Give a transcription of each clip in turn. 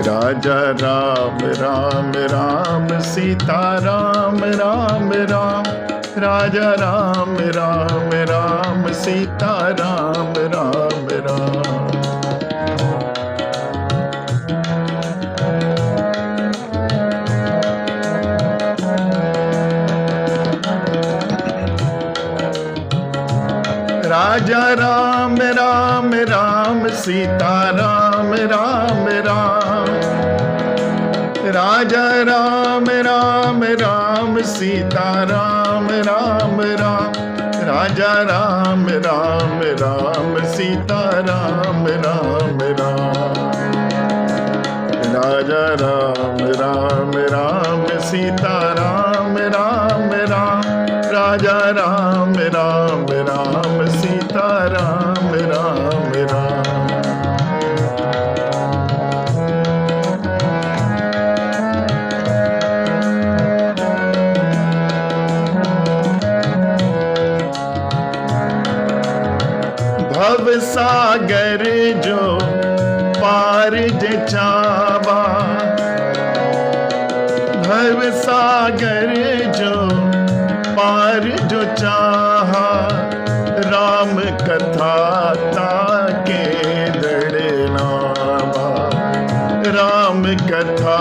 राजा राम राम राम सीता राम राम राम, राजा राम राम राम सीता राम राम राम। राजा राम राम राम सीता राम राम राम, राजा राम राम राम सीता राम राम राम, राजा राम राम राम सीता राम राम राम, राजा राम राम राम सीता राम राम राम, राजा राम राम राम सीता राम राम राम। भव सागर जो पार जावा, भव सागर जो पार जो चाहा, राम कथा ताके दड़नावा, राम कथा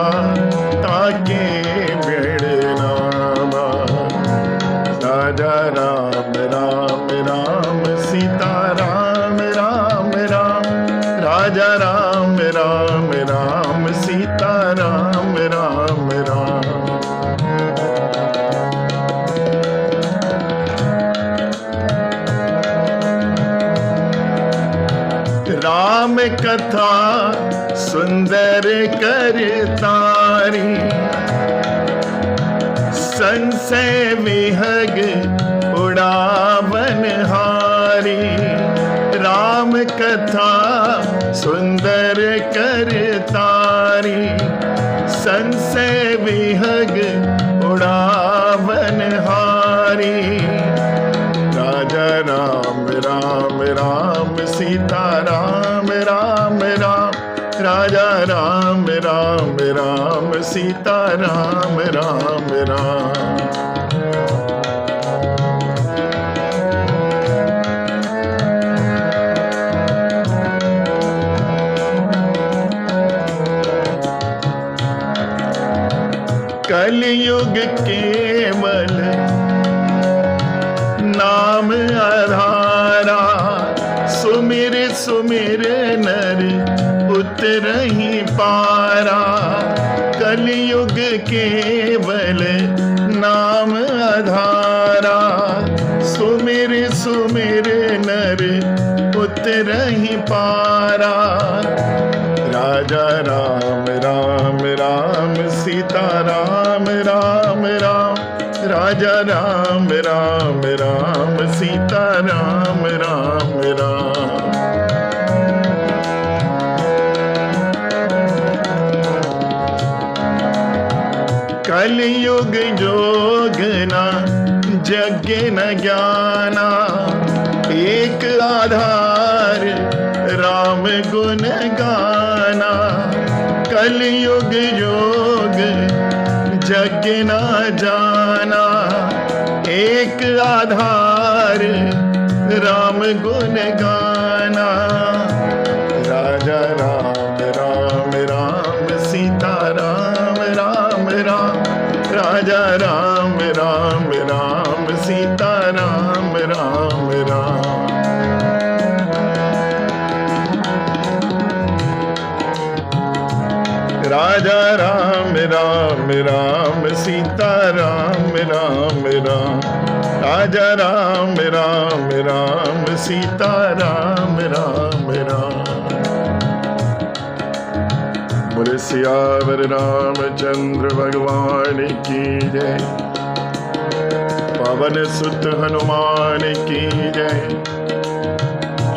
ताके बेड़नावा, राजा राम राम राम सीता राम राम राम, राजा राम राम राम सीता राम राम राम। राम कथा सुंदर करतारी, संशय विहग उड़ावन हारी, राम कथा सुंदर करतारी, संशय विहग उड़ावन हारी, राजा राम राम राम सीता राम राम राम, राजा राम राम राम सीता राम राम राम। कलयुग केवल नाम आधारा, सुमिर सुमिर नर उतरहि पारा, कलयुग केवल नाम आधारा, सुमिर सुमिर नर उतरहि पारा, राजा राम राम राम सीता राम राम राम, राजा राम राम राम सीता राम राम राम। कलयुग जोगना जग न ज्ञाना, एक आधार राम गुण गाना, कलयुग योग जग न जाना, एक आधार राम गुण गाना, राजा राम राम राम सीता राम राम राम, राजा राम राम राम सीता राम राम राम। राजा राम राम राम सीता राम राम राम, राजा राम राम राम सीता राम राम राम। बोले सियावर रामचंद्र भगवान की जय, पवन सुत हनुमान की जय,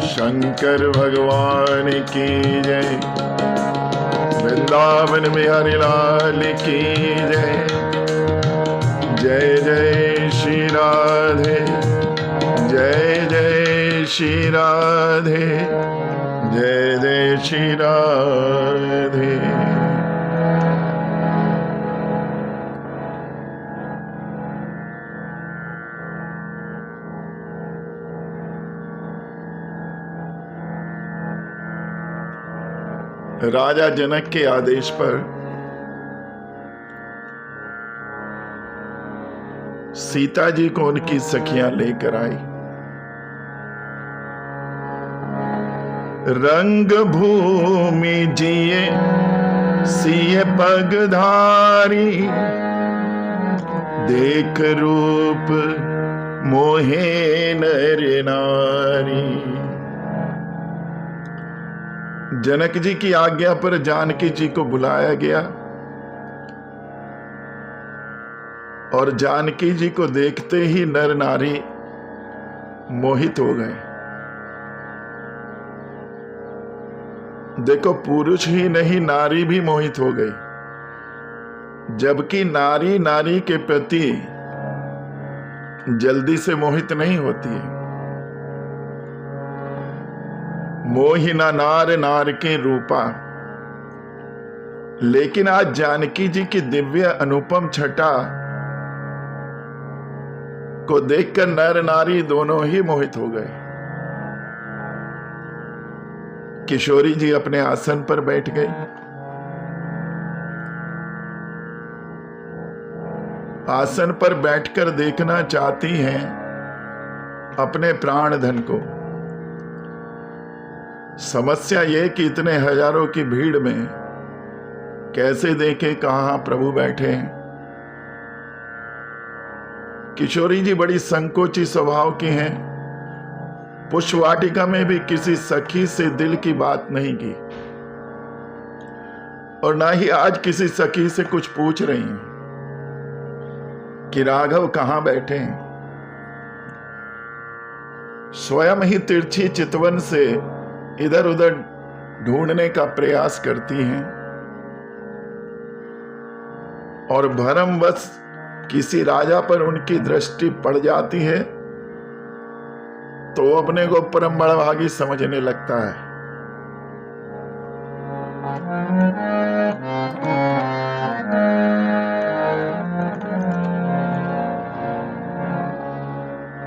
शंकर भगवान की जय, वृंदावन बिहारी लाल की जय। जय जय श्री राधे, जय जय श्री राधे, जय जय श्री राधे। राजा जनक के आदेश पर सीता जी को उनकी सखियां लेकर आई। रंग भूमि जिए सिए पगधारी, देख रूप मोहे नर नारी। जनक जी की आज्ञा पर जानकी जी को बुलाया गया और जानकी जी को देखते ही नर नारी मोहित हो गए। देखो, पुरुष ही नहीं, नारी भी मोहित हो गई, जबकि नारी नारी के प्रति जल्दी से मोहित नहीं होती है। मोहिना नार नार के रूपा। लेकिन आज जानकी जी की दिव्य अनुपम छटा को देखकर नर नारी दोनों ही मोहित हो गए। किशोरी जी अपने आसन पर बैठ गई। आसन पर बैठकर देखना चाहती हैं अपने प्राण धन को। समस्या ये कि इतने हजारों की भीड़ में कैसे देखे कहां प्रभु बैठे हैं। किशोरी जी बड़ी संकोची स्वभाव की हैं। पुष्पवाटिका में भी किसी सखी से दिल की बात नहीं की और ना ही आज किसी सखी से कुछ पूछ रही हैं कि राघव कहां बैठे हैं। स्वयं ही तिरछी चितवन से इधर उधर ढूंढने का प्रयास करती हैं और भरमवश किसी राजा पर उनकी दृष्टि पड़ जाती है तो अपने को परम बड़भागी समझने लगता है।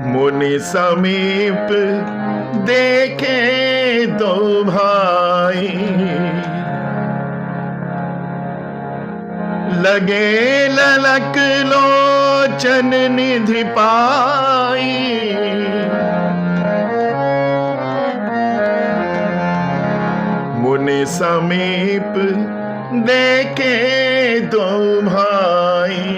मुनि समीप देखे दो भाई, लगे ललक लोचन निधि पाई। मुनि समीप देखे दो भाई।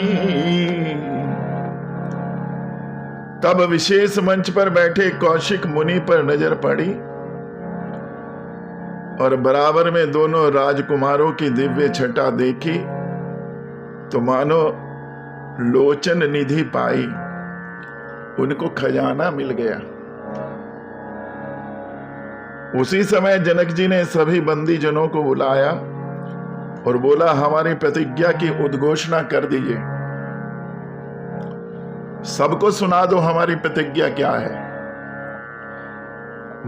तब विशेष मंच पर बैठे कौशिक मुनि पर नजर पड़ी और बराबर में दोनों राजकुमारों की दिव्य छटा देखी तो मानो लोचन निधि पाई, उनको खजाना मिल गया। उसी समय जनक जी ने सभी बंदी जनों को बुलाया और बोला, हमारी प्रतिज्ञा की उद्घोषणा कर दीजिए, सबको सुना दो हमारी प्रतिज्ञा क्या है।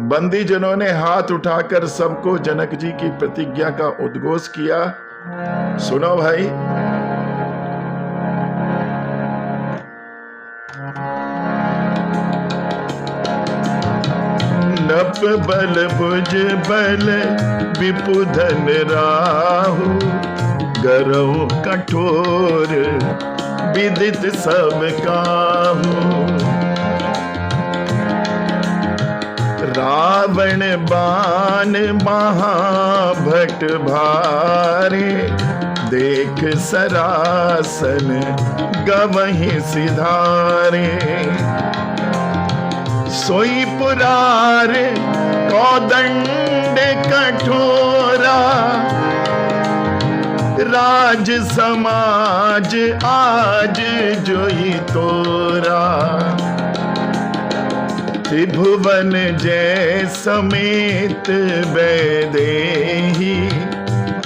बंदी जनों ने हाथ उठाकर सबको जनक जी की प्रतिज्ञा का उद्घोष किया। सुनो भाई। नप बल भुज बल विपुधन राहु, गरऊ कठोर विदित सब काहू। रावण बाण महाभट भारे, देख सरासन गवहि सिधारे। सोई पुरार कौदंड कठोरा, राज समाज आज जोई तोरा। त्रिभुवन जय समेत वैदेही,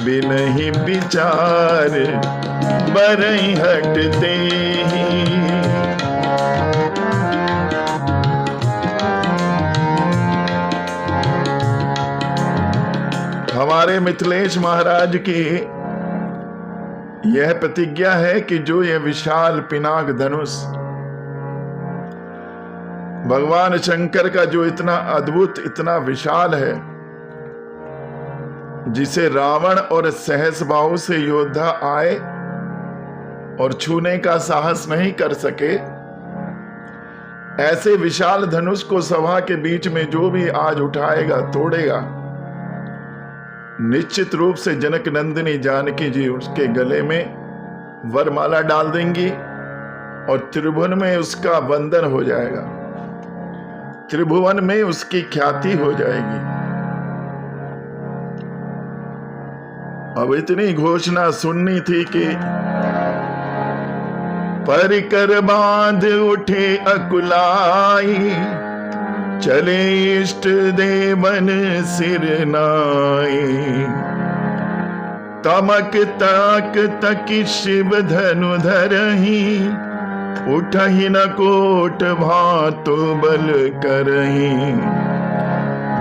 बिनहि विचार बरई हटते ही। हमारे मिथिलेश महाराज की यह प्रतिज्ञा है कि जो यह विशाल पिनाक धनुष भगवान शंकर का जो इतना अद्भुत इतना विशाल है, जिसे रावण और सहस भाव से योद्धा आए और छूने का साहस नहीं कर सके, ऐसे विशाल धनुष को सभा के बीच में जो भी आज उठाएगा, तोड़ेगा, निश्चित रूप से जनक नंदिनी जानकी जी उसके गले में वरमाला डाल देंगी और त्रिभुवन में उसका वंदन हो जाएगा, त्रिभुवन में उसकी ख्याति हो जाएगी। अब इतनी घोषणा सुननी थी कि परिकर बांध उठे अकुलाई, चले इष्ट देवन सिर नाई। तमक ताक तकी शिव धनु धरही, उठहि न कोट भातु बल करही।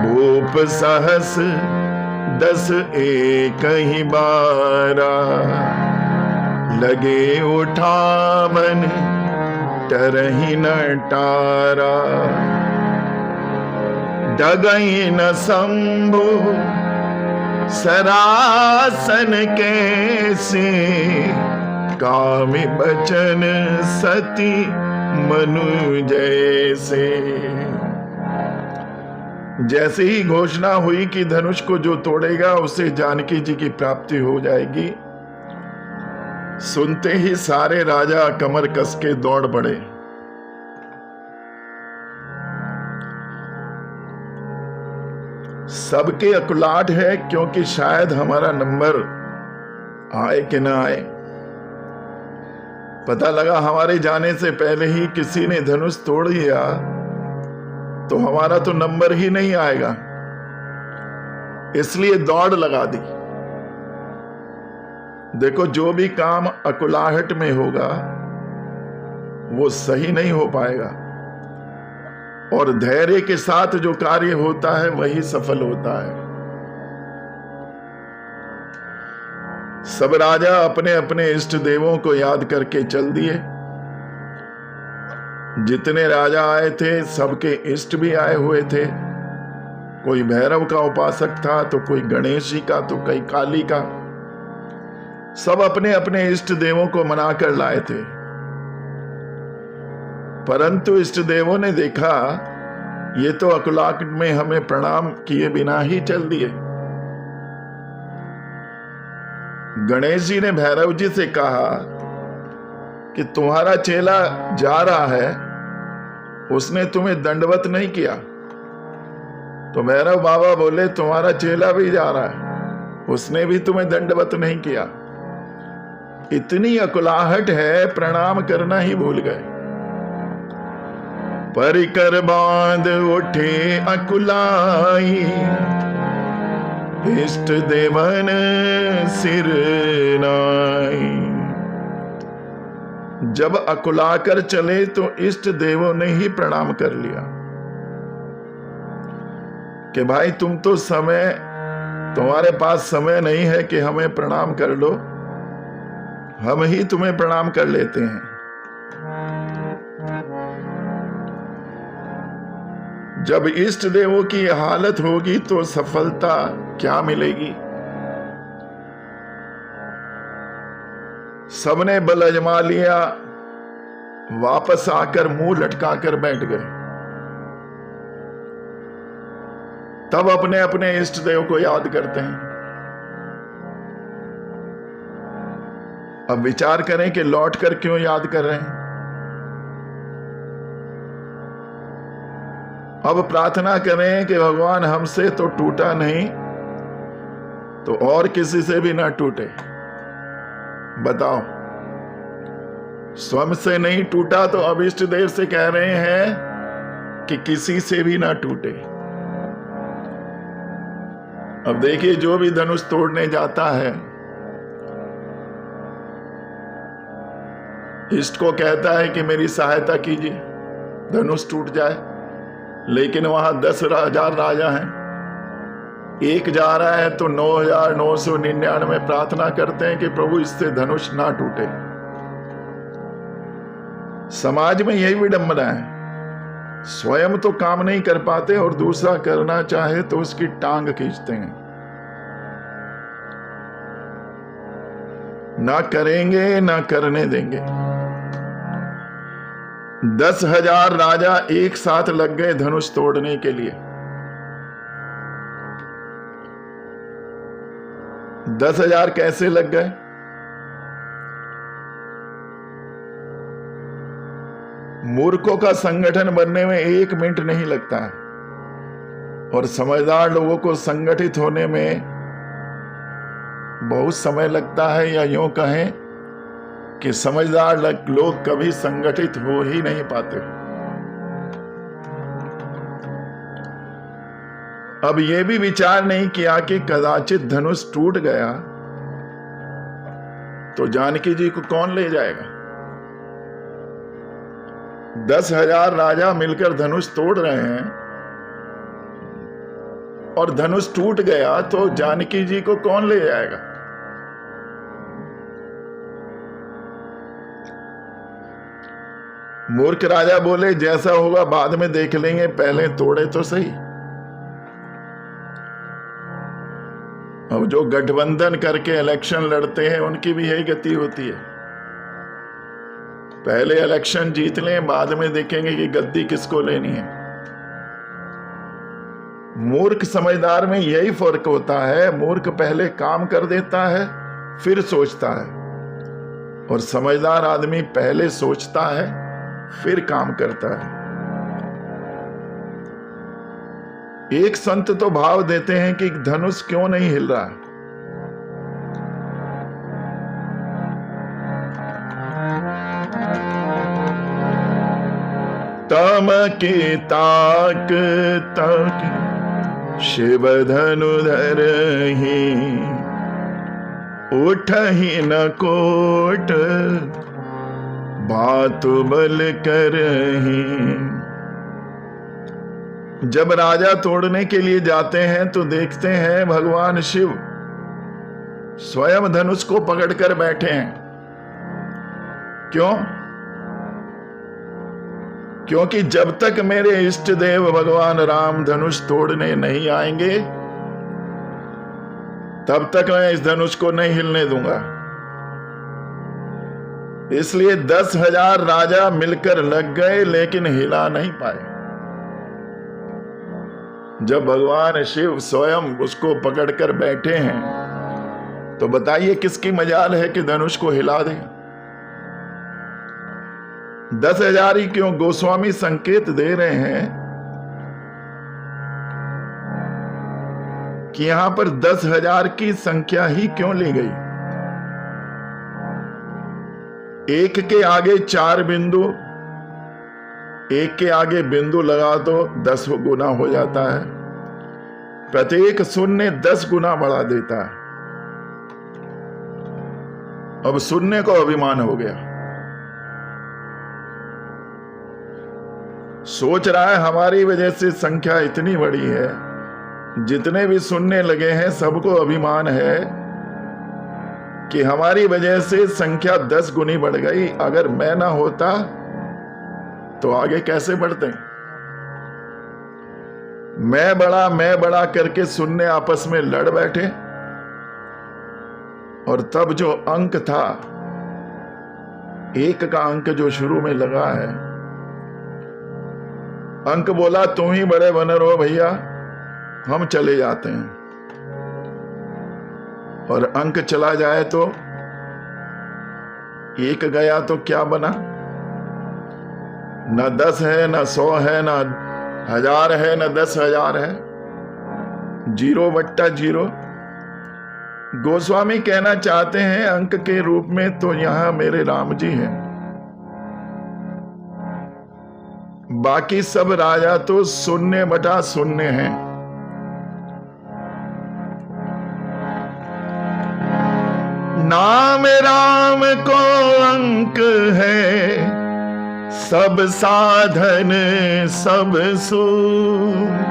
भूप सहस 10 एक ही बारा, लगे उठावन टरही न टारा। डगई न शंभु सरासन कैसे, कामि बचन सती मनु जैसे। जैसे ही घोषणा हुई कि धनुष को जो तोड़ेगा उसे जानकी जी की प्राप्ति हो जाएगी, सुनते ही सारे राजा कमर कस के दौड़ पड़े। सबके अकुलाहट है, क्योंकि शायद हमारा नंबर आए कि ना आए। पता लगा हमारे जाने से पहले ही किसी ने धनुष तोड़ दिया तो हमारा तो नंबर ही नहीं आएगा, इसलिए दौड़ लगा दी। देखो, जो भी काम अकुलाहट में होगा वो सही नहीं हो पाएगा, और धैर्य के साथ जो कार्य होता है वही सफल होता है। सब राजा अपने अपने इष्ट देवों को याद करके चल दिए। जितने राजा आए थे सबके इष्ट भी आए हुए थे। कोई भैरव का उपासक था, तो कोई गणेश जी का, तो कोई काली का। सब अपने अपने इष्ट देवों को मनाकर लाए थे। परंतु इष्ट देवों ने देखा ये तो अकुलाहट में हमें प्रणाम किए बिना ही चल दिए। गणेश जी ने भैरव जी से कहा कि तुम्हारा चेला जा रहा है, उसने तुम्हें दंडवत नहीं किया। तो भैरव बाबा बोले तुम्हारा चेला भी जा रहा है, उसने भी तुम्हें दंडवत नहीं किया। इतनी अकुलाहट है, प्रणाम करना ही भूल गए। परिकर बांध उठे अकुलाई, इष्ट देवन सिर नाई। जब अकुलाकर चले तो इष्ट देवों ने ही प्रणाम कर लिया कि भाई तुम तो तुम्हारे पास समय नहीं है कि हमें प्रणाम कर लो, हम ही तुम्हें प्रणाम कर लेते हैं। जब इष्ट देवों की हालत होगी तो सफलता क्या मिलेगी। सबने बल आजमा लिया, वापस आकर मुंह लटकाकर बैठ गए। तब अपने अपने इष्ट देव को याद करते हैं। अब विचार करें कि लौट कर क्यों याद कर रहे हैं। अब प्रार्थना करें कि भगवान हमसे तो टूटा नहीं तो और किसी से भी ना टूटे। बताओ, स्वयं से नहीं टूटा तो अब इष्ट देव से कह रहे हैं कि किसी से भी ना टूटे। अब देखिए, जो भी धनुष तोड़ने जाता है इष्ट को कहता है कि मेरी सहायता कीजिए, धनुष टूट जाए। लेकिन वहां 10,000 राजा हैं, एक जा रहा है तो 9,999 प्रार्थना करते हैं कि प्रभु इससे धनुष ना टूटे। समाज में यही विडंबना है, स्वयं तो काम नहीं कर पाते और दूसरा करना चाहे तो उसकी टांग खींचते हैं। ना करेंगे ना करने देंगे। 10,000 राजा एक साथ लग गए धनुष तोड़ने के लिए। 10,000 कैसे लग गए? मूर्खों का संगठन बनने में 1 मिनट नहीं लगता है, और समझदार लोगों को संगठित होने में बहुत समय लगता है, या यूं कहें कि समझदार लोग कभी संगठित हो ही नहीं पाते। अब यह भी विचार नहीं किया कि कदाचित धनुष टूट गया तो जानकी जी को कौन ले जाएगा। 10,000 राजा मिलकर धनुष तोड़ रहे हैं, और धनुष टूट गया तो जानकी जी को कौन ले जाएगा। मूर्ख राजा बोले जैसा होगा बाद में देख लेंगे, पहले तोड़े तो सही। अब जो गठबंधन करके इलेक्शन लड़ते हैं उनकी भी यही गति होती है, पहले इलेक्शन जीत लें, बाद में देखेंगे कि गद्दी किसको लेनी है। मूर्ख समझदार में यही फर्क होता है, मूर्ख पहले काम कर देता है फिर सोचता है, और समझदार आदमी पहले सोचता है फिर काम करता है। एक संत तो भाव देते हैं कि धनुष क्यों नहीं हिल रहा है। तमके ताक ताक शिव धनुधर ही, उठहि न कोट बात बल करही। जब राजा तोड़ने के लिए जाते हैं तो देखते हैं भगवान शिव स्वयं धनुष को पकड़कर बैठे हैं। क्यों? क्योंकि जब तक मेरे इष्ट देव भगवान राम धनुष तोड़ने नहीं आएंगे तब तक मैं इस धनुष को नहीं हिलने दूंगा। इसलिए 10,000 राजा मिलकर लग गए लेकिन हिला नहीं पाए। जब भगवान शिव स्वयं उसको पकड़कर बैठे हैं तो बताइए किसकी मजाल है कि धनुष को हिला दें। 10,000 ही क्यों, गोस्वामी संकेत दे रहे हैं कि यहां पर 10,000 की संख्या ही क्यों ली गई। एक के आगे 4 बिंदु, एक के आगे बिंदु लगा दो 10 गुना हो जाता है। प्रत्येक शून्य 10 गुना बढ़ा देता है। अब शून्य को अभिमान हो गया, सोच रहा है हमारी वजह से संख्या इतनी बड़ी है, जितने भी शून्य लगे हैं सबको अभिमान है कि हमारी वजह से संख्या 10 गुनी बढ़ गई। अगर मैं ना होता तो आगे कैसे बढ़ते। मैं बड़ा करके शून्य आपस में लड़ बैठे, और तब जो अंक था, एक का अंक जो शुरू में लगा है, अंक बोला तुम ही बड़े बनर हो भैया, हम चले जाते हैं। और अंक चला जाए तो एक गया तो क्या बना, न 10 है, न 100 है, न 1000 है, न 10,000 है, 0/0। गोस्वामी कहना चाहते हैं अंक के रूप में तो यहां मेरे राम जी हैं, बाकी सब राजा तो 0/0 हैं। नाम राम को अंक है, सब साधन सब सुख,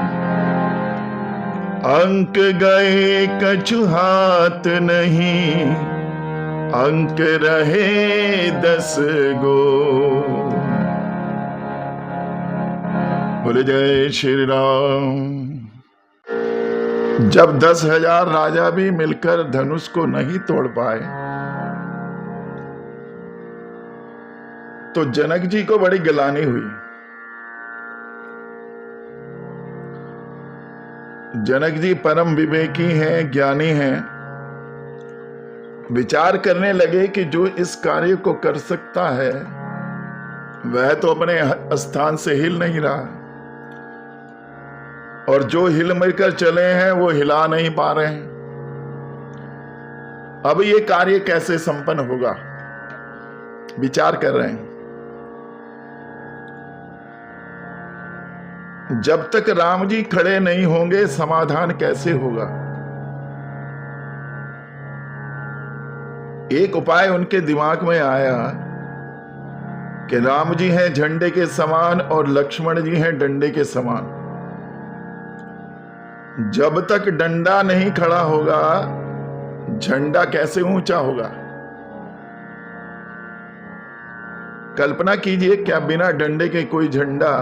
अंक गए कछु हाथ नहीं, अंक रहे 10 गो। बोले जय श्री राम। जब 10,000 राजा भी मिलकर धनुष को नहीं तोड़ पाए तो जनक जी को बड़ी गिलानी हुई। जनक जी परम विवेकी हैं, ज्ञानी हैं। विचार करने लगे कि जो इस कार्य को कर सकता है वह तो अपने स्थान से हिल नहीं रहा, और जो हिल मिलकर चले हैं वो हिला नहीं पा रहे हैं। अब ये कार्य कैसे संपन्न होगा, विचार कर रहे हैं। जब तक राम जी खड़े नहीं होंगे समाधान कैसे होगा। एक उपाय उनके दिमाग में आया कि राम जी हैं झंडे के समान और लक्ष्मण जी हैं डंडे के समान। जब तक डंडा नहीं खड़ा होगा झंडा कैसे ऊंचा होगा। कल्पना कीजिए, क्या बिना डंडे के कोई झंडा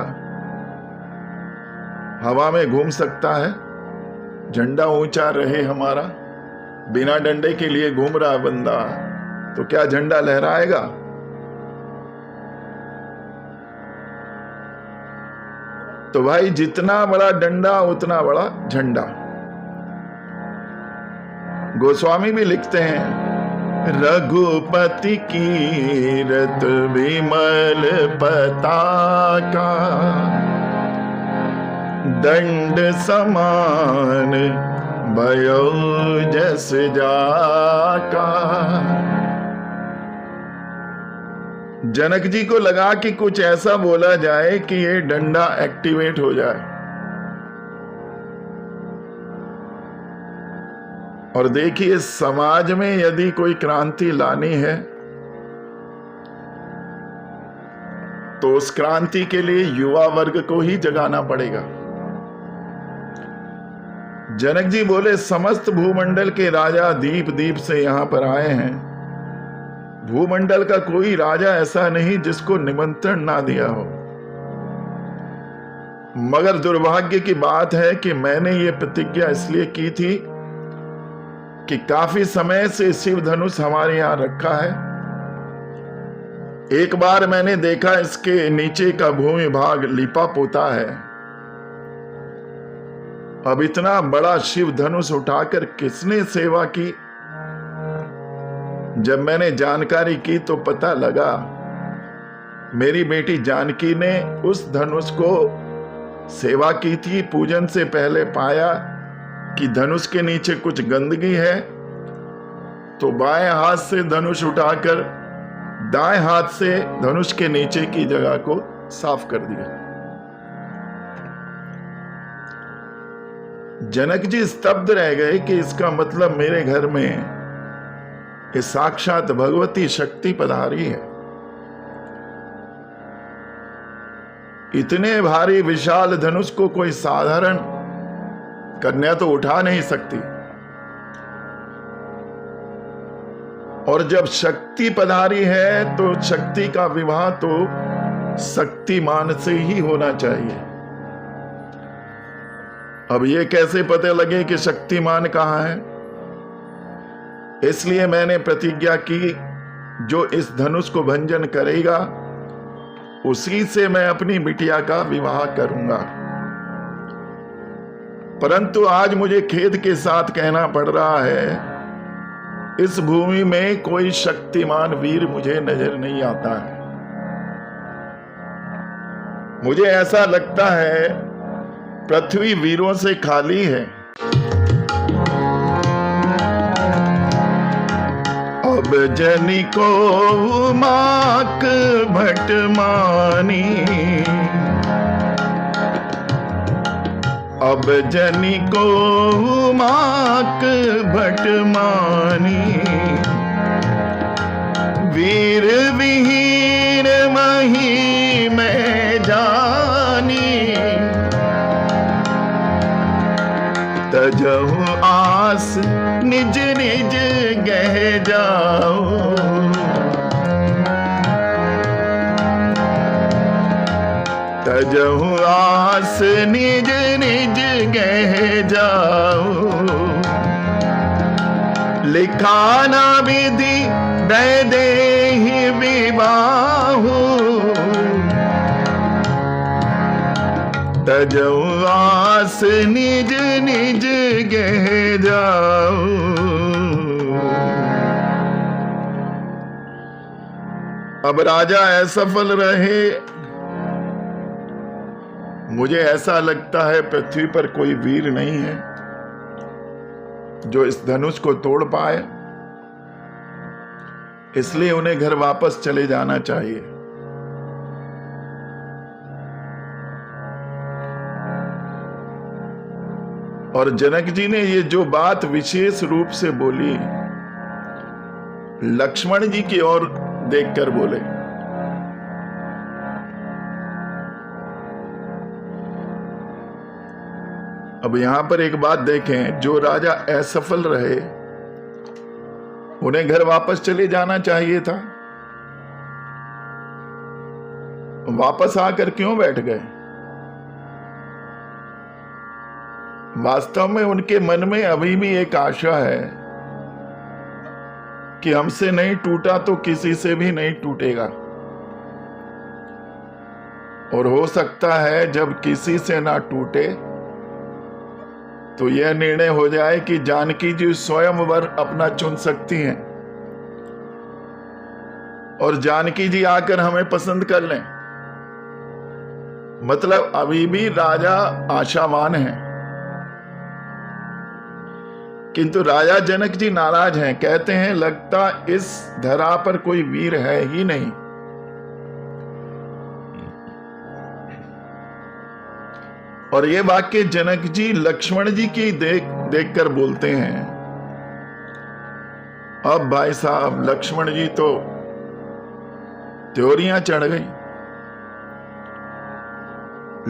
हवा में घूम सकता है? झंडा ऊंचा रहे हमारा, बिना डंडे के लिए घूम रहा बंदा, तो क्या झंडा लहराएगा? तो भाई जितना बड़ा डंडा उतना बड़ा झंडा। गोस्वामी भी लिखते हैं, रघुपति कीरत विमल पताका, दंड समान भयो जस जाका। जनक जी को लगा कि कुछ ऐसा बोला जाए कि ये डंडा एक्टिवेट हो जाए। और देखिए, समाज में यदि कोई क्रांति लानी है तो उस क्रांति के लिए युवा वर्ग को ही जगाना पड़ेगा। जनक जी बोले, समस्त भूमंडल के राजा दीप दीप से यहां पर आए हैं। भूमंडल का कोई राजा ऐसा नहीं जिसको निमंत्रण ना दिया हो। मगर दुर्भाग्य की बात है कि मैंने ये प्रतिज्ञा इसलिए की थी कि काफी समय से शिव धनुष हमारे यहां रखा है। एक बार मैंने देखा इसके नीचे का भूमि भाग लिपा पोता है। अब इतना बड़ा शिव धनुष उठाकर किसने सेवा की? जब मैंने जानकारी की तो पता लगा मेरी बेटी जानकी ने उस धनुष को सेवा की थी। पूजन से पहले पाया कि धनुष के नीचे कुछ गंदगी है, तो बाएं हाथ से धनुष उठाकर दाएं हाथ से धनुष के नीचे की जगह को साफ कर दिया। जनक जी स्तब्ध रह गए कि इसका मतलब मेरे घर में ये साक्षात भगवती शक्ति पधारी है। इतने भारी विशाल धनुष को कोई साधारण कन्या तो उठा नहीं सकती, और जब शक्ति पधारी है तो शक्ति का विवाह तो शक्तिमान से ही होना चाहिए। अब ये कैसे पता लगे कि शक्तिमान कहां है? इसलिए मैंने प्रतिज्ञा की, जो इस धनुष को भंजन करेगा उसी से मैं अपनी बिटिया का विवाह करूंगा। परंतु आज मुझे खेद के साथ कहना पड़ रहा है, इस भूमि में कोई शक्तिमान वीर मुझे नजर नहीं आता है। मुझे ऐसा लगता है पृथ्वी वीरों से खाली है। अब जनी को माक भट मानी, अब जनी को माक भट मानी, वीर विहीन मही में जानी, तजहु आस निज निज गह जाओ, तजहु आस निज निज गह जाओ, लिखा ना विधि वैदेही विवाहु तजऊ आस निज निज गह जाऊ। अब राजा असफल रहे। मुझे ऐसा लगता है पृथ्वी पर कोई वीर नहीं है जो इस धनुष को तोड़ पाए, इसलिए उन्हें घर वापस चले जाना चाहिए। और जनक जी ने ये जो बात विशेष रूप से बोली, लक्ष्मण जी की ओर देखकर बोले। अब यहां पर एक बात देखें, जो राजा असफल रहे उन्हें घर वापस चले जाना चाहिए था, वापस आकर क्यों बैठ गए? वास्तव में उनके मन में अभी भी एक आशा है कि हमसे नहीं टूटा तो किसी से भी नहीं टूटेगा। और हो सकता है जब किसी से ना टूटे तो यह निर्णय हो जाए कि जानकी जी स्वयंवर अपना चुन सकती हैं और जानकी जी आकर हमें पसंद कर लें। मतलब अभी भी राजा आशावान हैं, किंतु राजा जनक जी नाराज हैं। कहते हैं लगता इस धरा पर कोई वीर है ही नहीं। और ये वाक्य जनक जी लक्ष्मण जी की देखकर बोलते हैं। अब भाई साहब लक्ष्मण जी तो त्योरियां चढ़ गई।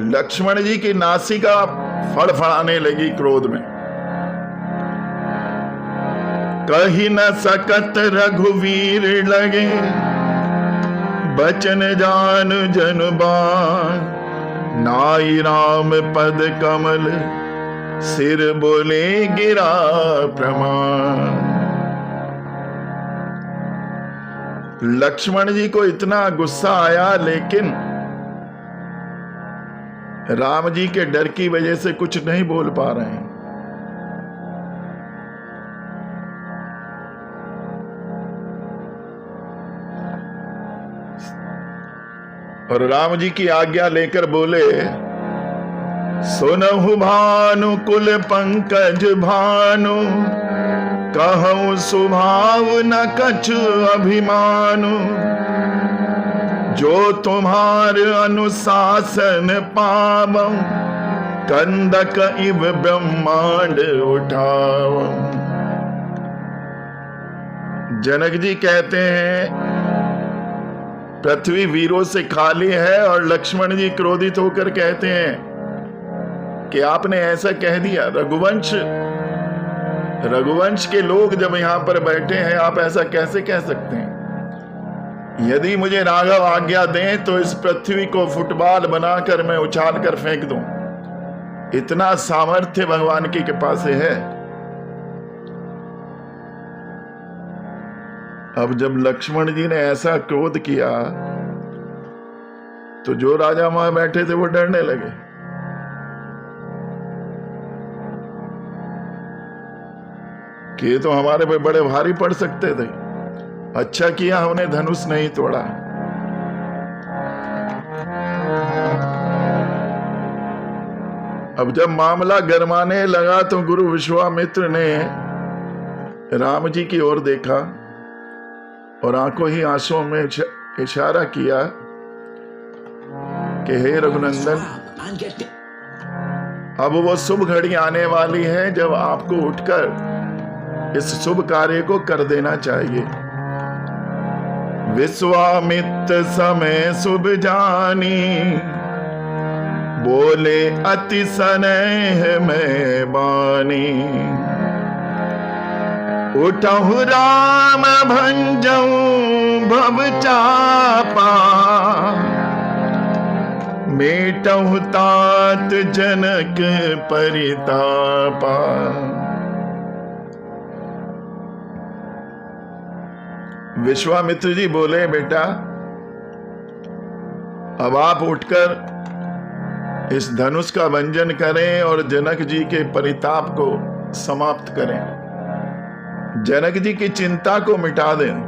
लक्ष्मण जी की नासिका फड़फड़ाने लगी क्रोध में। कही न सकत रघुवीर लगे, बचन जान जनबान, नाई राम पद कमल, सिर बोले गिरा प्रमाण। लक्ष्मण जी को इतना गुस्सा आया, लेकिन राम जी के डर की वजह से कुछ नहीं बोल पा रहे हैं। और राम जी की आज्ञा लेकर बोले, सुनहु भानु कुल पंकज भानु, कहूं सुभाव न कछु अभिमानु, जो तुम्हार अनुशासन पावं, कंदक इव ब्रह्मांड उठावं। जनक जी कहते हैं पृथ्वी वीरों से खाली है, और लक्ष्मण जी क्रोधित होकर कहते हैं कि आपने ऐसा कह दिया। रघुवंश के लोग जब यहां पर बैठे हैं, आप ऐसा कैसे कह सकते हैं? यदि मुझे राघव आज्ञा दें तो इस पृथ्वी को फुटबॉल बनाकर मैं उछाल कर फेंक दूं। इतना सामर्थ्य भगवान की कृपा से है। अब जब लक्ष्मण जी ने ऐसा क्रोध किया तो जो राजा वहां बैठे थे वो डरने लगे। कि ये तो हमारे पे बड़े भारी पड़ सकते थे। अच्छा किया हमने धनुष नहीं तोड़ा। अब जब मामला गरमाने लगा तो गुरु विश्वामित्र ने राम जी की ओर देखा और आंखों ही आंसुओं में इशारा किया कि हे रघुनंदन, अब वो शुभ घड़ी आने वाली है जब आपको उठकर इस शुभ कार्य को कर देना चाहिए। विश्वामित्र समय शुभ जानी, बोले अति स्नेह में बानी, उठहु राम भंजऊ भव चापा, मेटहु तात जनक परितापा। विश्वामित्र जी बोले, बेटा अब आप उठकर इस धनुष का भंजन करें और जनक जी के परिताप को समाप्त करें, जनक जी की चिंता को मिटा दें।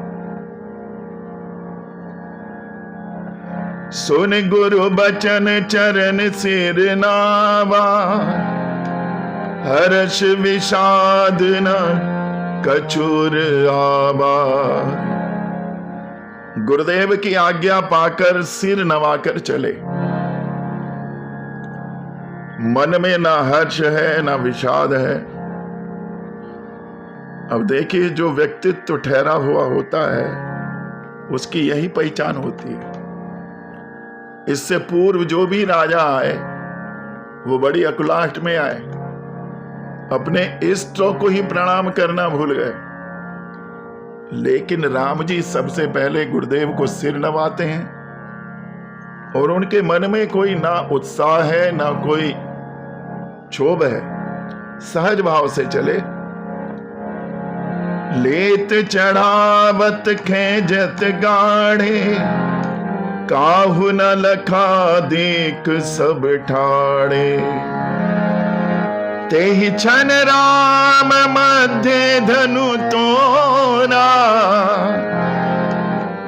सुन गुरु बचन चरण सिर नावा, हर्ष विषाद न कछुर आवा। गुरुदेव की आज्ञा पाकर सिर नवाकर चले। मन में ना हर्ष है ना विषाद है। अब देखिए, जो व्यक्तित्व ठहरा हुआ होता है उसकी यही पहचान होती है। इससे पूर्व जो भी राजा आए वो बड़ी अकुलाहट में आए, अपने इष्टों को ही प्रणाम करना भूल गए। लेकिन राम जी सबसे पहले गुरुदेव को सिर नवाते हैं और उनके मन में कोई ना उत्साह है ना कोई क्षोभ है, सहज भाव से चले। लेत चढ़ावत खेजत गाढ़े, काहू न लखा देख सब ठाड़े। तेहि छन राम मध्य धनु तोरा,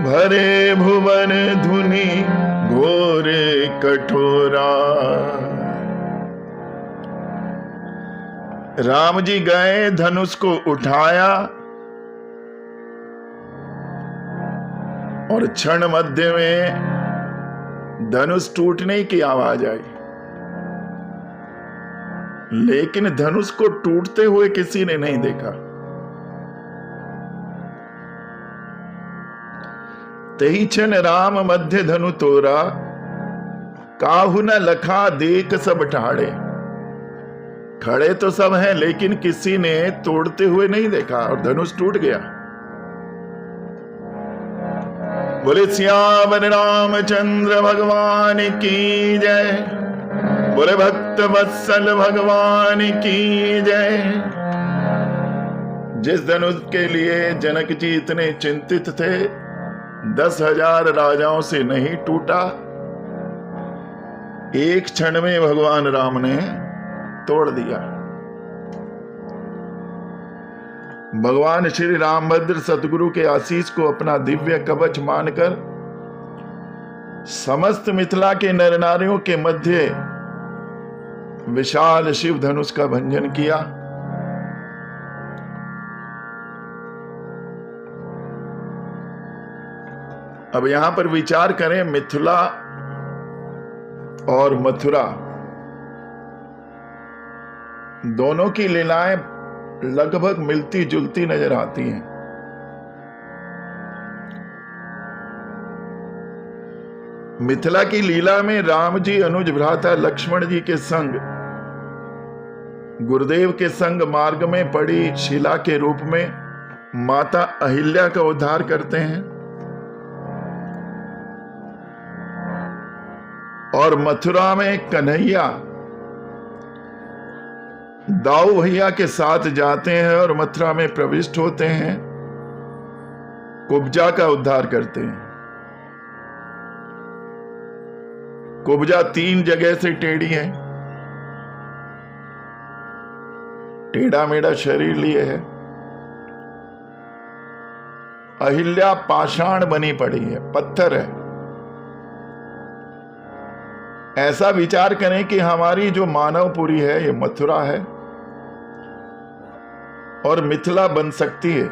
भरे भुवन धुनि घोर कठोरा। राम जी गए, धनुष को उठाया और क्षण मध्य में धनुष टूटने की आवाज आई। लेकिन धनुष को टूटते हुए किसी ने नहीं देखा। तेहि क्षण राम मध्य धनु तोरा, काहू न लखा देख सब ठाड़े। खड़े तो सब हैं लेकिन किसी ने तोड़ते हुए नहीं देखा और धनुष टूट गया। बोले सियावर रामचंद्र भगवान की जय, बोले भक्त वत्सल भगवान की जय। जिस धनुष के लिए जनक जी इतने चिंतित थे, 10,000 राजाओं से नहीं टूटा, एक क्षण में भगवान राम ने तोड़ दिया। भगवान श्री रामभद्र सतगुरु के आशीष को अपना दिव्य कवच मानकर समस्त मिथिला के नर नारियों के मध्य विशाल शिव धनुष का भंजन किया। अब यहां पर विचार करें, मिथिला और मथुरा दोनों की लीलाएं लगभग मिलती जुलती नजर आती हैं। मिथिला की लीला में राम जी अनुज भ्राता लक्ष्मण जी के संग गुरुदेव के संग मार्ग में पड़ी शिला के रूप में माता अहिल्या का उद्धार करते हैं, और मथुरा में कन्हैया दाऊ भैया के साथ जाते हैं और मथुरा में प्रविष्ट होते हैं, कुब्जा का उद्धार करते हैं। कुब्जा 3 जगह से टेढ़ी है, टेढ़ा मेढ़ा शरीर लिए है। अहिल्या पाषाण बनी पड़ी है, पत्थर है। ऐसा विचार करें कि हमारी जो मानवपुरी है ये मथुरा है और मिथिला बन सकती है।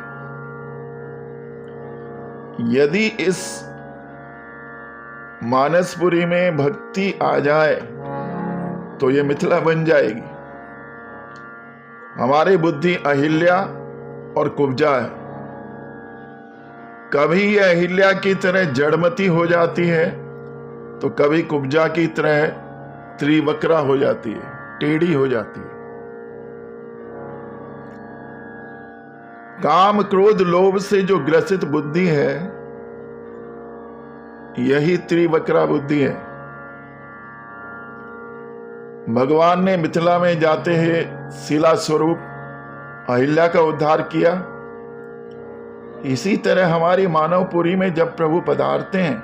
यदि इस मानसपुरी में भक्ति आ जाए तो ये मिथिला बन जाएगी। हमारी बुद्धि अहिल्या और कुब्जा है। कभी ये अहिल्या की तरह जड़मती हो जाती है तो कभी कुब्जा की तरह त्रिवक्रा हो जाती है, टेढ़ी हो जाती है। काम क्रोध लोभ से जो ग्रसित बुद्धि है यही त्रिवक्रा बुद्धि है। भगवान ने मिथिला में जाते हैं शिला स्वरूप अहिल्या का उद्धार किया इसी तरह हमारी मानवपुरी में जब प्रभु पधारते हैं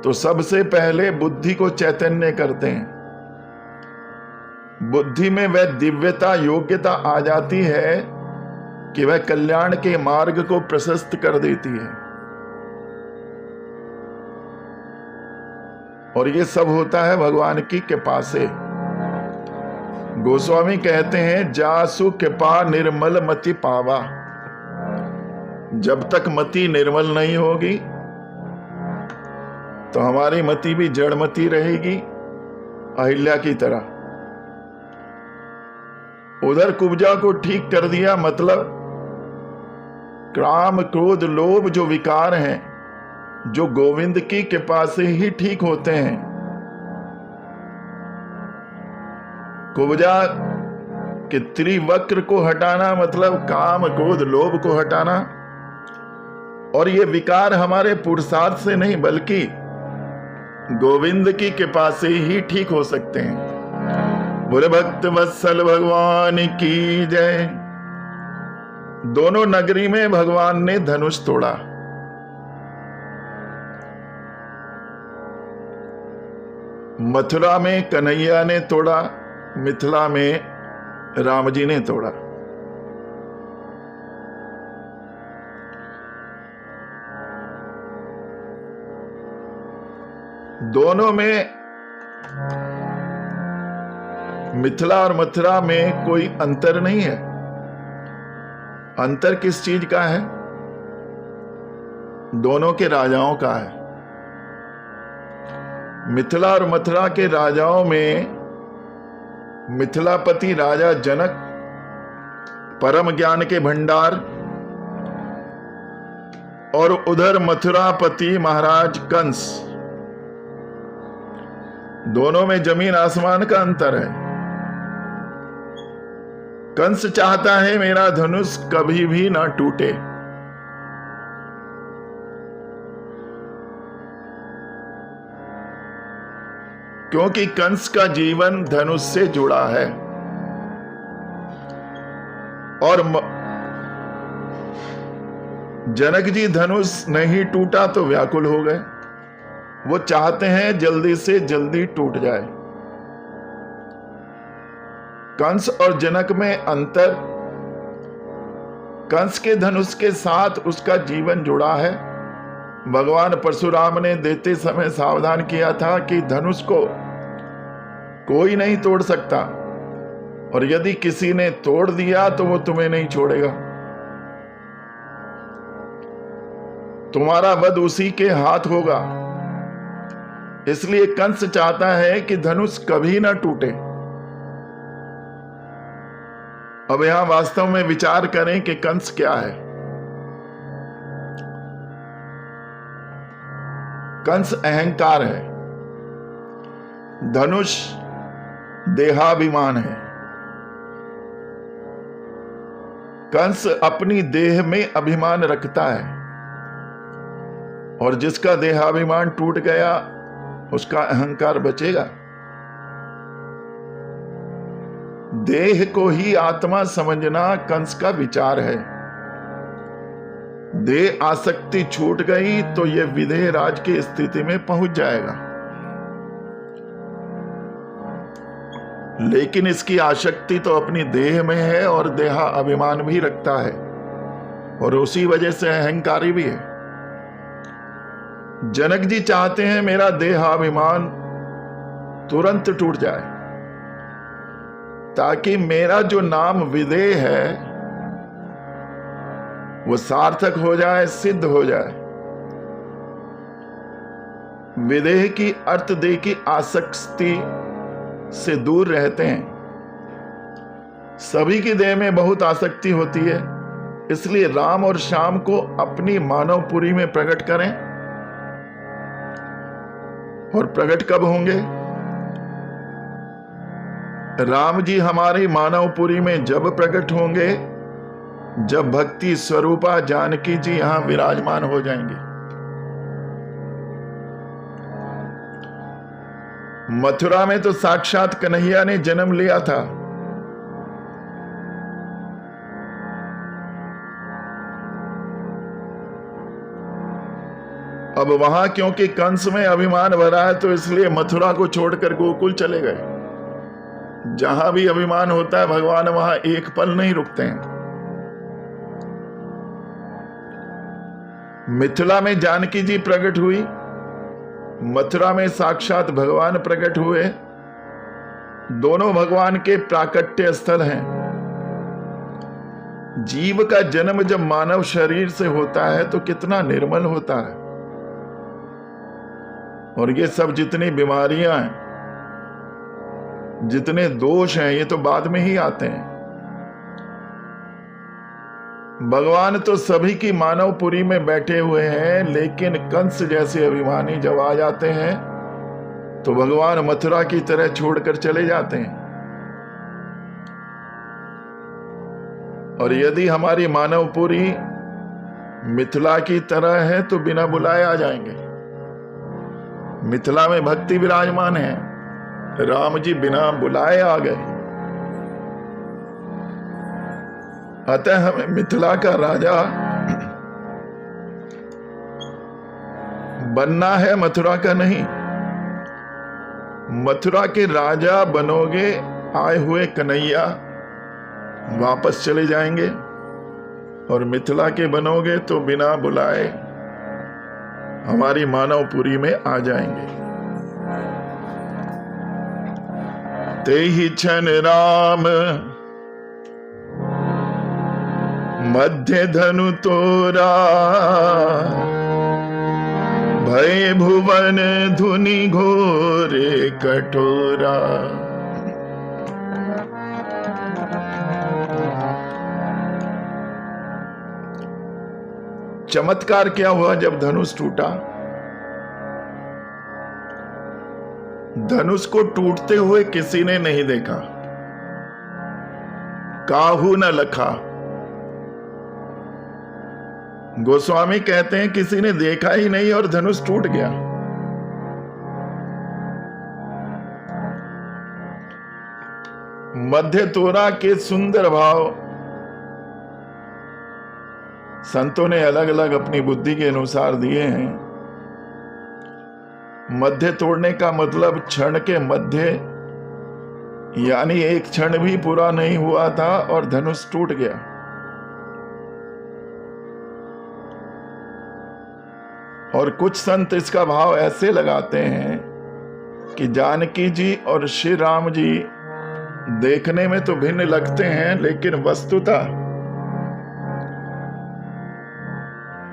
तो सबसे पहले बुद्धि को चैतन्य करते हैं। बुद्धि में वह दिव्यता, योग्यता आ जाती है कि वह कल्याण के मार्ग को प्रशस्त कर देती है। और ये सब होता है भगवान की कृपा से। गोस्वामी कहते हैं, जासु कृपा निर्मल मति पावा। जब तक मति निर्मल नहीं होगी तो हमारी मति भी जड़मती रहेगी, अहिल्या की तरह। उधर कुब्जा को ठीक कर दिया, मतलब काम, क्रोध, लोभ जो विकार हैं, जो गोविंद की कृपा से ही ठीक होते हैं। कुब्जा के त्रिवक्र को हटाना मतलब काम, क्रोध, लोभ को हटाना। और ये विकार हमारे पुरुषार्थ से नहीं बल्कि गोविंद की कृपा से ही ठीक हो सकते हैं। बोले भक्त वत्सल भगवान की जय। दोनों नगरी में भगवान ने धनुष तोड़ा। मथुरा में कन्हैया ने तोड़ा, मिथिला में राम जी ने तोड़ा। दोनों में, मिथिला और मथुरा में कोई अंतर नहीं है। अंतर किस चीज का है? दोनों के राजाओं का है। मिथिला और मथुरा के राजाओं में मिथिलापति राजा जनक परम ज्ञान के भंडार, और उधर मथुरापति महाराज कंस। दोनों में जमीन आसमान का अंतर है। कंस चाहता है मेरा धनुष कभी भी ना टूटे। क्योंकि कंस का जीवन धनुष से जुड़ा है। और जनक जी धनुष नहीं टूटा तो व्याकुल हो गए। वो चाहते हैं जल्दी से जल्दी टूट जाए। कंस और जनक में अंतर, कंस के धनुष के साथ उसका जीवन जुड़ा है। भगवान परशुराम ने देते समय सावधान किया था कि धनुष को कोई नहीं तोड़ सकता, और यदि किसी ने तोड़ दिया तो वो तुम्हें नहीं छोड़ेगा। तुम्हारा वध उसी के हाथ होगा। इसलिए कंस चाहता है कि धनुष कभी ना टूटे। अब यहां वास्तव में विचार करें कि कंस क्या है। कंस अहंकार है, धनुष देहाभिमान है। कंस अपनी देह में अभिमान रखता है, और जिसका देहाभिमान टूट गया उसका अहंकार बचेगा। देह को ही आत्मा समझना कंस का विचार है। देह आसक्ति छूट गई तो यह विदेह राज की स्थिति में पहुंच जाएगा। लेकिन इसकी आसक्ति तो अपनी देह में है और देहा अभिमान भी रखता है, और उसी वजह से अहंकारी भी है। जनक जी चाहते हैं मेरा देहाभिमान तुरंत टूट जाए, ताकि मेरा जो नाम विदेह है वो सार्थक हो जाए, सिद्ध हो जाए। विदेह की अर्थ देह की आसक्ति से दूर रहते हैं। सभी की देह में बहुत आसक्ति होती है, इसलिए राम और श्याम को अपनी मानवपुरी में प्रकट करें। और प्रकट कब होंगे? राम जी हमारी मानवपुरी में जब प्रकट होंगे, जब भक्ति स्वरूपा जानकी जी यहां विराजमान हो जाएंगे। मथुरा में तो साक्षात कन्हैया ने जन्म लिया था। अब वहां क्योंकि कंस में अभिमान भरा है तो इसलिए मथुरा को छोड़कर गोकुल चले गए। जहां भी अभिमान होता है भगवान वहां एक पल नहीं रुकते हैं। मिथिला में जानकी जी प्रकट हुई, मथुरा में साक्षात भगवान प्रकट हुए। दोनों भगवान के प्राकट्य स्थल हैं। जीव का जन्म जब मानव शरीर से होता है तो कितना निर्मल होता है, और ये सब जितनी बीमारियां हैं, जितने दोष हैं, ये तो बाद में ही आते हैं। भगवान तो सभी की मानवपुरी में बैठे हुए हैं, लेकिन कंस जैसे अभिमानी जब आ जाते हैं तो भगवान मथुरा की तरह छोड़कर चले जाते हैं। और यदि हमारी मानवपुरी मिथिला की तरह है तो बिना बुलाए आ जाएंगे। मिथिला में भक्ति विराजमान है, राम जी बिना बुलाए आ गए। अतः हमें मिथिला का राजा बनना है, मथुरा का नहीं। मथुरा के राजा बनोगे, आए हुए कन्हैया वापस चले जाएंगे, और मिथिला के बनोगे तो बिना बुलाए हमारी मानवपुरी में आ जाएंगे। ते ही क्षण राम मध्य धनु तोरा, भय भुवन धुनि घोरे कठोरा। चमत्कार क्या हुआ जब धनुष टूटा? धनुष को टूटते हुए किसी ने नहीं देखा, काहू न लखा। गोस्वामी कहते हैं किसी ने देखा ही नहीं और धनुष टूट गया। मध्य तोरा के सुंदर भाव संतों ने अलग अलग अपनी बुद्धि के अनुसार दिए हैं। मध्य तोड़ने का मतलब क्षण के मध्य, यानी एक क्षण भी पूरा नहीं हुआ था और धनुष टूट गया। और कुछ संत इसका भाव ऐसे लगाते हैं कि जानकी जी और श्री राम जी देखने में तो भिन्न लगते हैं, लेकिन वस्तुतः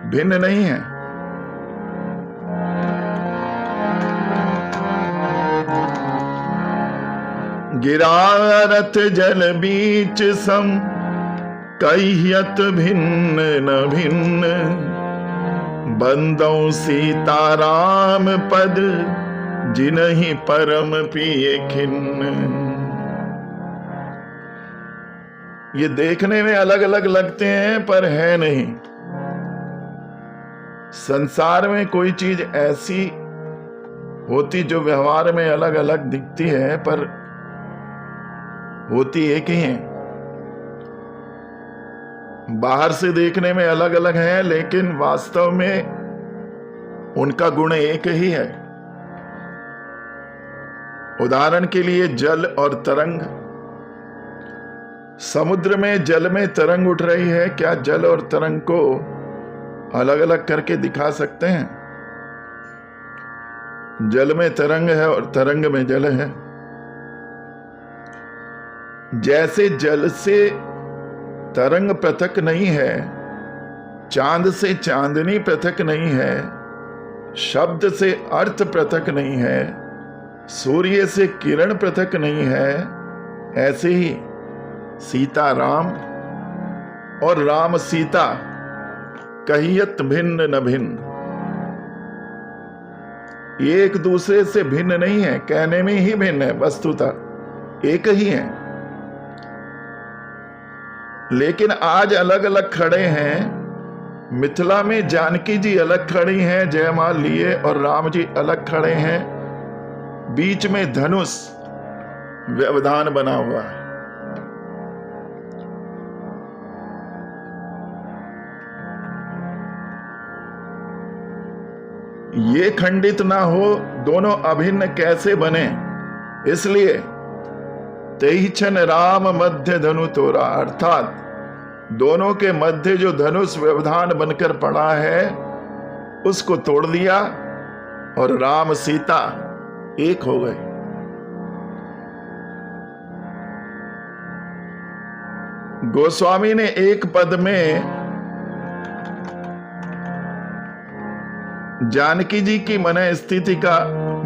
भिन्न नहीं है। गिरा रथ जल बीच सम, कहियत भिन्न न भिन्न, बंदौ सीताराम पद, जिनहि परम पिए खिन्न। ये देखने में अलग अलग लगते हैं पर है नहीं। संसार में कोई चीज ऐसी होती जो व्यवहार में अलग अलग दिखती है पर होती एक ही है। बाहर से देखने में अलग अलग है, लेकिन वास्तव में उनका गुण एक ही है। उदाहरण के लिए जल और तरंग। समुद्र में जल में तरंग उठ रही है, क्या जल और तरंग को अलग अलग करके दिखा सकते हैं? जल में तरंग है और तरंग में जल है। जैसे जल से तरंग पृथक नहीं है, चांद से चांदनी पृथक नहीं है, शब्द से अर्थ पृथक नहीं है, सूर्य से किरण पृथक नहीं है, ऐसे ही सीता राम और राम सीता कहियत भिन्न न भिन्न। ये एक दूसरे से भिन्न नहीं है, कहने में ही भिन्न है, वस्तुतः एक ही है। लेकिन आज अलग अलग खड़े हैं। मिथिला में जानकी जी अलग खड़ी हैं जयमाल लिए, और राम जी अलग खड़े हैं। बीच में धनुष व्यवधान बना हुआ है। ये खंडित ना हो, दोनों अभिन्न कैसे बने? इसलिए तेहिचन राम मध्य धनु तोरा, अर्थात दोनों के मध्य जो धनुष व्यवधान बनकर पड़ा है उसको तोड़ दिया और राम सीता एक हो गए। गोस्वामी ने एक पद में जानकी जी की मन स्थिति का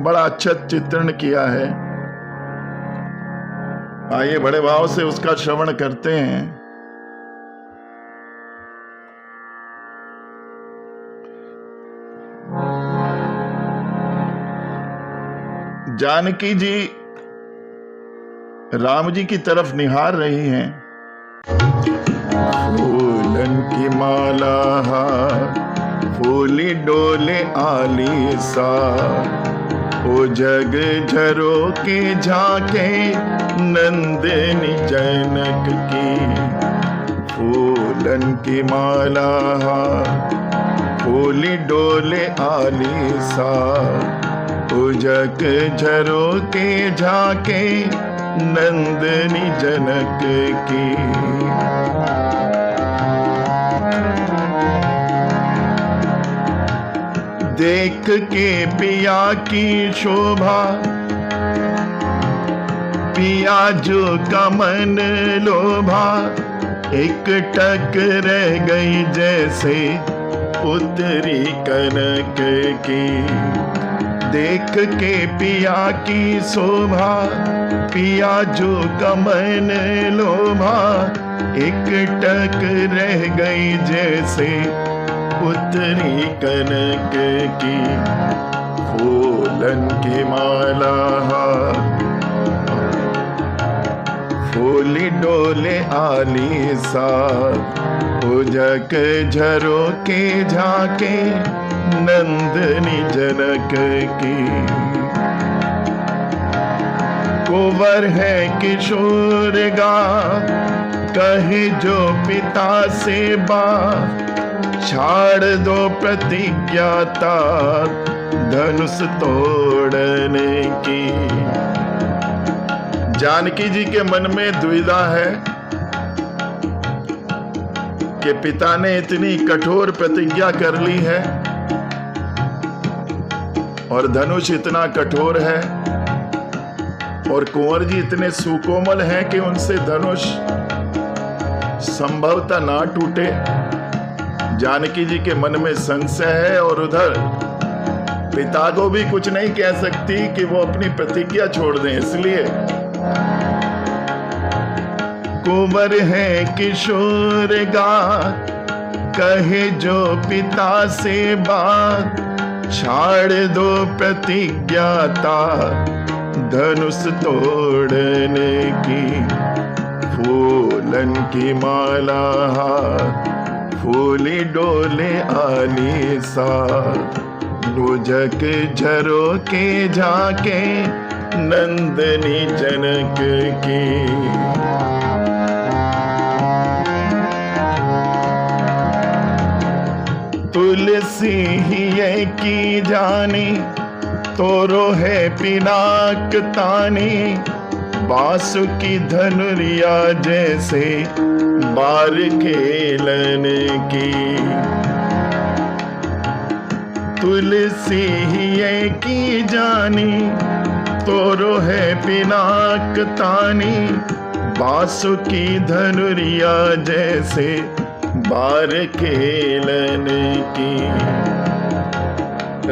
बड़ा अच्छा चित्रण किया है। आइए बड़े भाव से उसका श्रवण करते हैं। जानकी जी राम जी की तरफ निहार रही हैं। फूलन की माला फूली डोले आली सा, ओ जग झरो के झांके नंदनी जनक की। फूलन की माला फूली डोले आली सा, ओ जग झरो के झांके नंदनी जनक की। देख के पिया की शोभा, पिया जो का मन लोभा, एक टक रह गई जैसे पुत्री कनक की। देख के पिया की शोभा, पिया जो का मन लोभा, एक टक रह गई जैसे पुत्री कनक की। फूलन की माला फूली डोले आली सा, उजक झरो के झांके नंदनी जनक की। कुंवर है किशोर गा, कहे जो पिता से बा, छाड़ दो प्रतिज्ञाता धनुष तोड़ने की। जानकी जी के मन में दुविधा है कि पिता ने इतनी कठोर प्रतिज्ञा कर ली है और धनुष इतना कठोर है, और कुंवर जी इतने सुकोमल हैं कि उनसे धनुष संभवतः ना टूटे। जानकी जी के मन में संशय है और उधर पिता को भी कुछ नहीं कह सकती कि वो अपनी प्रतिज्ञा छोड़ दें। इसलिए कुंवर है किशोर गा, कहे जो पिता से बात, छाड़ दो प्रतिज्ञाता धनुष तोड़ने की। फूलन की माला फूली डोले आली सा, लुझक झरो के झांके नंदनी जनक की। तुलसी ही की जानी, तोरो है पिनाक तानी, बांसुरी धनुरिया जैसे बार खेलन की। तुलसी ही की जानी, तोरो है पिनाक तानी, बांसुरी धनुरिया जैसे बार खेलन की।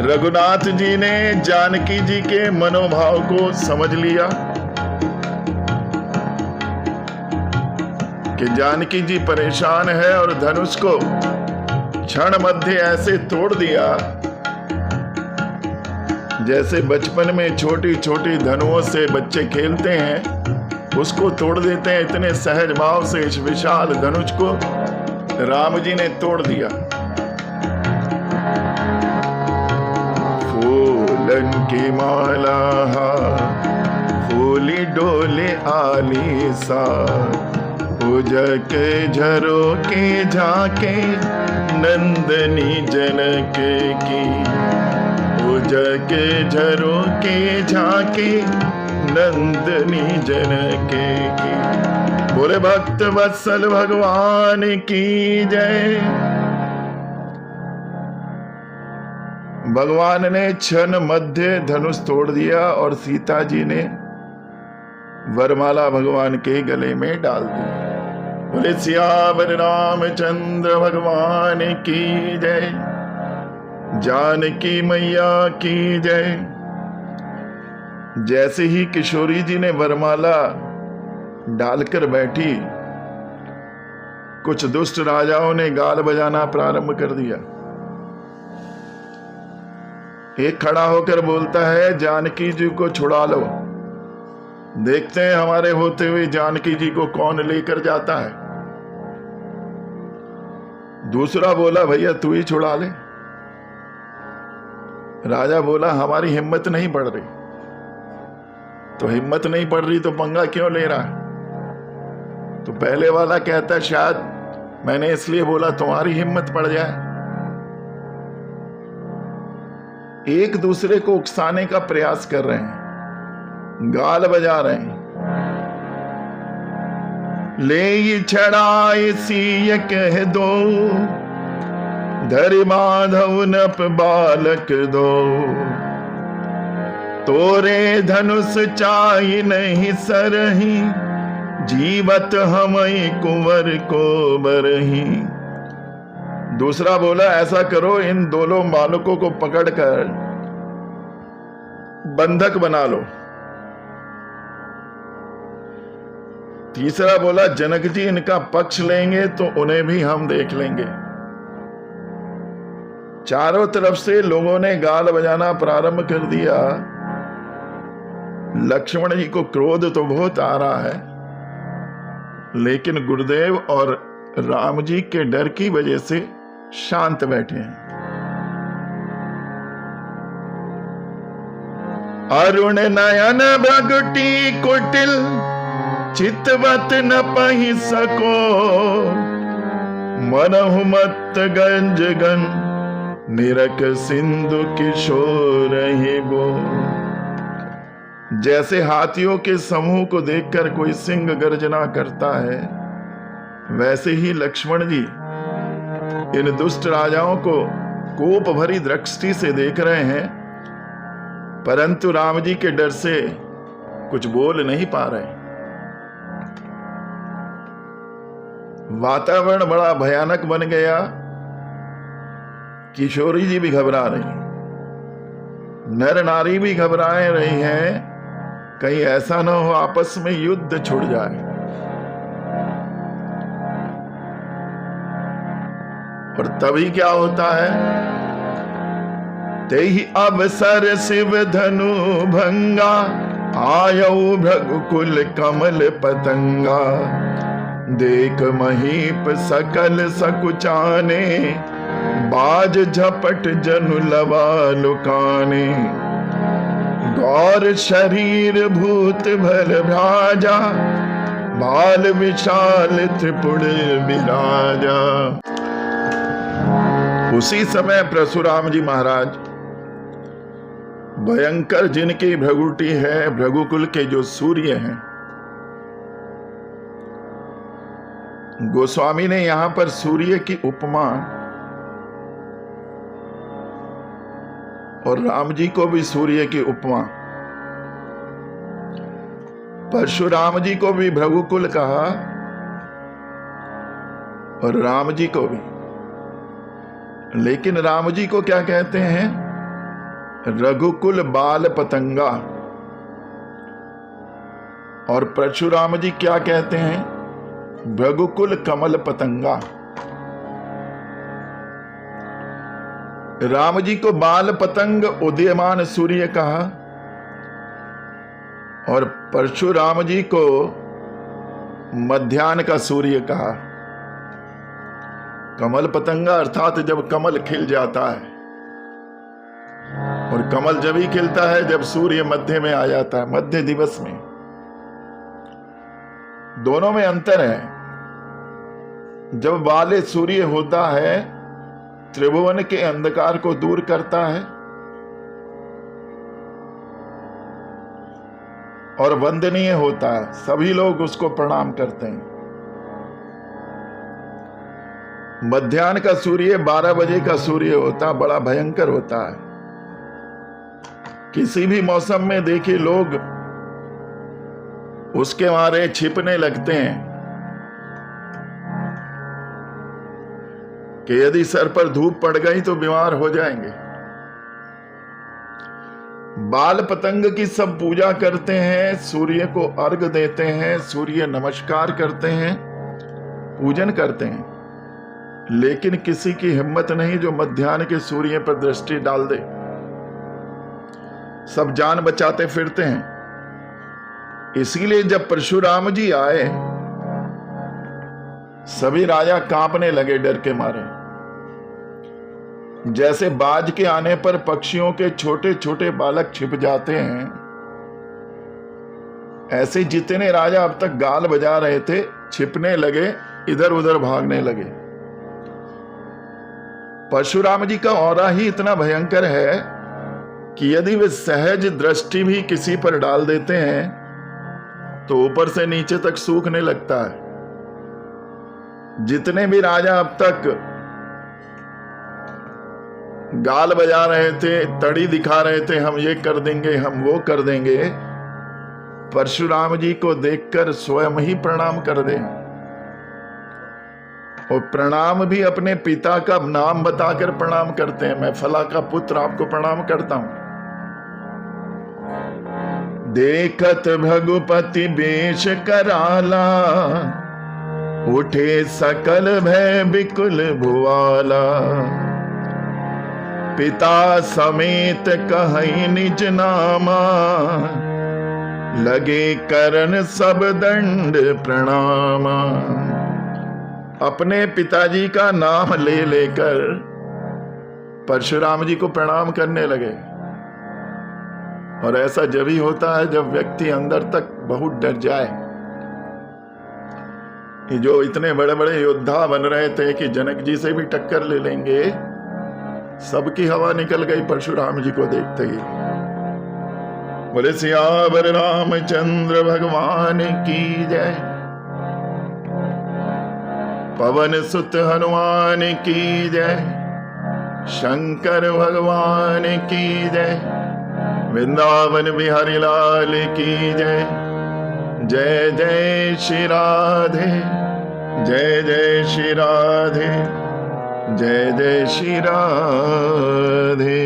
रघुनाथ जी ने जानकी जी के मनोभाव को समझ लिया कि जानकी जी परेशान है और धनुष को क्षण मध्य ऐसे तोड़ दिया जैसे बचपन में छोटी छोटी धनुओं से बच्चे खेलते हैं, उसको तोड़ देते हैं। इतने सहज भाव से इस विशाल धनुष को राम जी ने तोड़ दिया। फूलन की माला फूली डोले आली सा, उजक झरो के झांके नंदनी जनक की। जके झरोके झाके नंदनी जनके की। बोले भक्त वत्सल भगवान की जय। भगवान ने क्षण मध्य धनुष तोड़ दिया और सीता जी ने वरमाला भगवान के गले में डाल दी। बोले सियावर रामचंद्र भगवान की जय। जानकी मैया की जय। जैसे ही किशोरी जी ने वरमाला डालकर बैठी, कुछ दुष्ट राजाओं ने गाल बजाना प्रारंभ कर दिया। एक खड़ा होकर बोलता है, जानकी जी को छुड़ा लो, देखते हैं हमारे होते हुए जानकी जी को कौन लेकर जाता है। दूसरा बोला, भैया तू ही छुड़ा ले। राजा बोला, हमारी हिम्मत नहीं बढ़ रही। तो हिम्मत नहीं पड़ रही तो पंगा क्यों ले रहा है? तो पहले वाला कहता, शायद मैंने इसलिए बोला तुम्हारी हिम्मत पड़ जाए। एक दूसरे को उकसाने का प्रयास कर रहे हैं, गाल बजा रहे हैं। ले छड़ाए सीय कह दो, धरि माधव नप बालक दो। तोरे धनुष चाहि नहीं सरही, जीवत हमई कुंवर को बरही। दूसरा बोला, ऐसा करो, इन दोनों बालकों को पकड़कर बंधक बना लो। तीसरा बोला, जनक जी इनका पक्ष लेंगे तो उन्हें भी हम देख लेंगे। चारों तरफ से लोगों ने गाल बजाना प्रारंभ कर दिया। लक्ष्मण जी को क्रोध तो बहुत आ रहा है, लेकिन गुरुदेव और राम जी के डर की वजह से शांत बैठे हैं। अरुण नयन भ्रगुटी कुटिल, चितवत न पहि सको। मनहु मत गंज गन, निरक सिंधु किशोर ही बो। जैसे हाथियों के समूह को देखकर कोई सिंह गर्जना करता है, वैसे ही लक्ष्मण जी इन दुष्ट राजाओं को कोप भरी दृष्टि से देख रहे हैं, परंतु राम जी के डर से कुछ बोल नहीं पा रहे। वातावरण बड़ा भयानक बन गया। किशोरी जी भी घबरा रही, नर नारी भी घबराए रही हैं, कहीं ऐसा ना हो आपस में युद्ध छुड़ जाए। और तभी क्या होता है, तेहि अवसर शिव धनु भंगा, आयौ भृगुकुल कमल पतंगा। देख महीप सकल सकुचाने, बाज झपट जनु लवा लुकाने। गौर शरीर भूत भल भ्राजा, बाल विशाल त्रिपुर विराजा। उसी समय परशुराम जी महाराज, भयंकर जिनकी भ्रगुटी है, भृगुकुल के जो सूर्य हैं, गोस्वामी ने यहां पर सूर्य की उपमा और राम जी को भी सूर्य की उपमा, परशुराम जी को भी भृगुकुल कहा और राम जी को भी। लेकिन राम जी को क्या कहते हैं? रघुकुल बाल पतंगा। और परशुराम जी क्या कहते हैं? भृगुकुल कमल पतंगा। राम जी को बाल पतंग उदयमान सूर्य कहा और परशुराम जी को मध्याह्न का सूर्य कहा। कमल पतंगा अर्थात जब कमल खिल जाता है, और कमल जब ही खिलता है जब सूर्य मध्य में आ जाता है, मध्य दिवस में। दोनों में अंतर है। जब बाले सूर्य होता है, त्रिभुवन के अंधकार को दूर करता है, और वंदनीय होता है, सभी लोग उसको प्रणाम करते हैं। मध्याह्न का सूर्य 12 बजे का सूर्य होता है, बड़ा भयंकर होता है। किसी भी मौसम में देखिए लोग उसके मारे छिपने लगते हैं कि यदि सर पर धूप पड़ गई तो बीमार हो जाएंगे। बाल पतंग की सब पूजा करते हैं, सूर्य को अर्घ देते हैं, सूर्य नमस्कार करते हैं, पूजन करते हैं, लेकिन किसी की हिम्मत नहीं जो मध्याह्न के सूर्य पर दृष्टि डाल दे। सब जान बचाते फिरते हैं। इसीलिए जब परशुराम जी आए, सभी राजा कांपने लगे डर के मारे। जैसे बाज के आने पर पक्षियों के छोटे छोटे बालक छिप जाते हैं, ऐसे जितने राजा अब तक गाल बजा रहे थे छिपने लगे, इधर उधर भागने लगे। परशुराम जी का औरा ही इतना भयंकर है कि यदि वे सहज दृष्टि भी किसी पर डाल देते हैं तो ऊपर से नीचे तक सूखने लगता है। जितने भी राजा अब तक गाल बजा रहे थे, तड़ी दिखा रहे थे, हम ये कर देंगे, हम वो कर देंगे, परशुराम जी को देखकर स्वयं ही प्रणाम कर दे। और प्रणाम भी अपने पिता का नाम बताकर प्रणाम करते हैं। मैं फला का पुत्र आपको प्रणाम करता हूं। देखत भगुपति बेश कराला, उठे सकल भय बिकुल भुआला। पिता समेत कहीं निज नामा, लगे करन सब दंड प्रणामा। अपने पिताजी का नाम ले लेकर परशुराम जी को प्रणाम करने लगे। और ऐसा जब ही होता है जब व्यक्ति अंदर तक बहुत डर जाए। जो इतने बड़े बड़े योद्धा बन रहे थे कि जनक जी से भी टक्कर ले लेंगे, सबकी हवा निकल गई परशुराम जी को देखते ही। बोले सियावर रामचंद्र भगवान की जय, पवन सुत हनुमान की जय, शंकर भगवान की जय, वृंदावन बिहारी लाल की जय। जय जय श्री राधे, जय जय श्री राधे, जय जय श्री राधे।